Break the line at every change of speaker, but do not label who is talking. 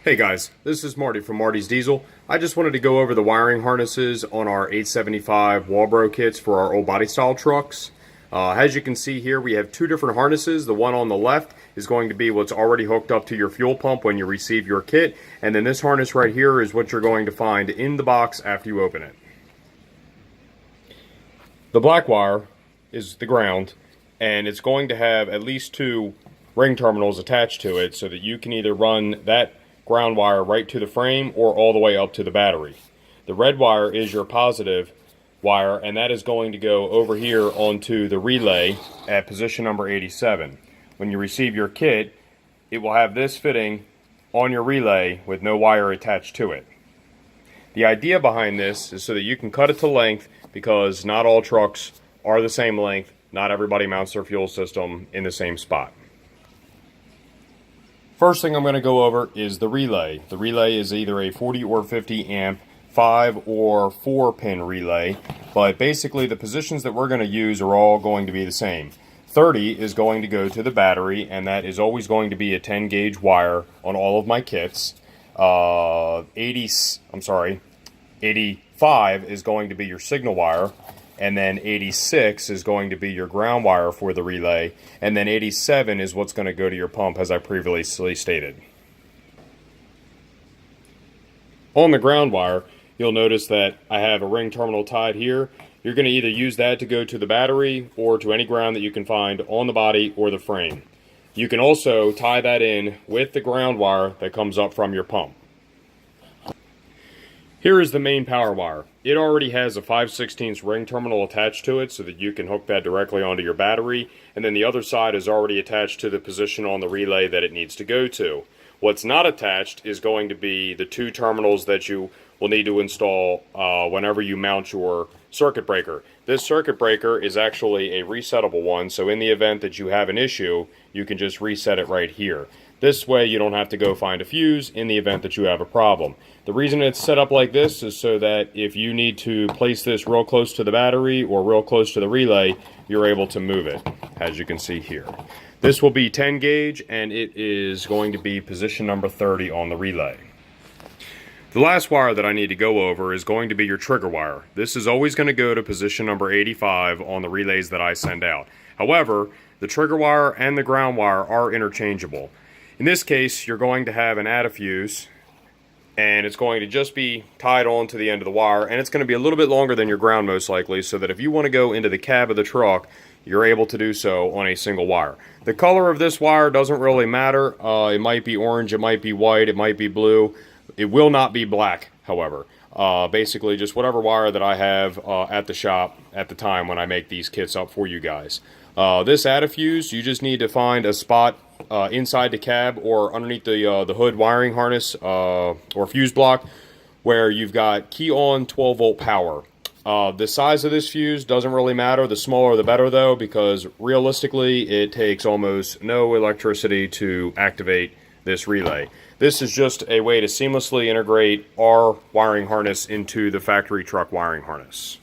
Hey guys, this is Marty from Marty's Diesel. I just wanted to go over the wiring harnesses on our 875 Walbro kits for our old body style trucks. As you can see here, we have two different harnesses. The one on the left is going to be what's already hooked up to your fuel pump when you receive your kit, and then this harness right here is what you're going to find in the box after you open it. The black wire is the ground, and it's going to have at least two ring terminals attached to it so that you can either run that ground wire right to the frame or all the way up to the battery. The red wire is your positive wire, and that is going to go over here onto the relay at position number 87. When you receive your kit, it will have this fitting on your relay with no wire attached to it. The idea behind this is so that you can cut it to length, because not all trucks are the same length. Not everybody mounts their fuel system in the same spot. First thing I'm going to go over is the relay. The relay is either a 40 or 50 amp 5 or 4 pin relay, but basically the positions that we're going to use are all going to be the same. 30 is going to go to the battery, and that is always going to be a 10 gauge wire on all of my kits. 85 is going to be your signal wire, and then 86 is going to be your ground wire for the relay, and then 87 is what's going to go to your pump, as I previously stated. On the ground wire, you'll notice that I have a ring terminal tied here. You're going to either use that to go to the battery or to any ground that you can find on the body or the frame. You can also tie that in with the ground wire that comes up from your pump. Here is the main power wire. It already has a 5/16 ring terminal attached to it so that you can hook that directly onto your battery, and then the other side is already attached to the position on the relay that it needs to go to. What's not attached is going to be the two terminals that you will need to install whenever you mount your circuit breaker. This circuit breaker is actually a resettable one, so in the event that you have an issue, you can just reset it right here. This way you don't have to go find a fuse in the event that you have a problem. The reason it's set up like this is so that if you need to place this real close to the battery or real close to the relay, you're able to move it, as you can see here. This will be 10 gauge, and it is going to be position number 30 on the relay. The last wire that I need to go over is going to be your trigger wire. This is always going to go to position number 85 on the relays that I send out. However, the trigger wire and the ground wire are interchangeable. In this case, you're going to have an add fuse, and it's going to just be tied on to the end of the wire, and it's going to be a little bit longer than your ground most likely, so that if you want to go into the cab of the truck, you're able to do so on a single wire. The color of this wire doesn't really matter. It might be orange, it might be white, it might be blue. It will not be black, however. Basically just whatever wire that I have at the shop at the time when I make these kits up for you guys. This add fuse, you just need to find a spot inside the cab or underneath the hood wiring harness or fuse block where you've got key on 12 volt power. The size of this fuse doesn't really matter. The smaller the better though, because realistically it takes almost no electricity to activate this relay. This is just a way to seamlessly integrate our wiring harness into the factory truck wiring harness.